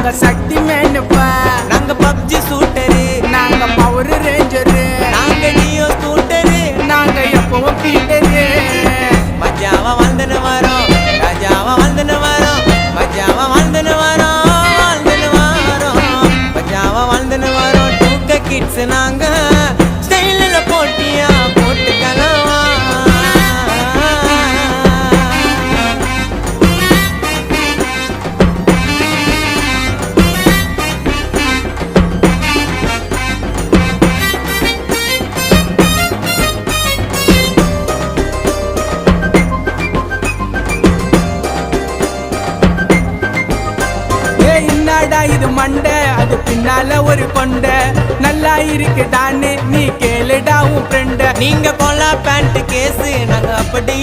நாங்க சக்தி மேனுப்பா, நாங்க பப்ஜி சூட்டரு, நாங்க பவர் ரேஞ்சரு, நாங்க நியோ ஸ்கூட்டரு, நாங்க எப்பவும் பீட்டரு. மஜாவா வாழ்ந்துன்னு வரோம், ராஜாவா வாழ்ந்துன்னு வரோம், மஜாவா வாழ்ந்துன்னு வரோம், வாழ்ந்துன்னு வரோம், மஜாவா வாழ்ந்துன்னு வரோம். 2K கிட்ஸ் நாங்க ஸ்டைலில் போட்டியா போட்டுக்கலாம். என்னடா இது மண்டை, அது பின்னால ஒரு கொண்டை, நல்லா இருக்குதான்னு நீ கேளுடா உன் ஃப்ரெண்ட. நீங்க கொலா பேண்ட் கேஸ், நாங்க அப்படி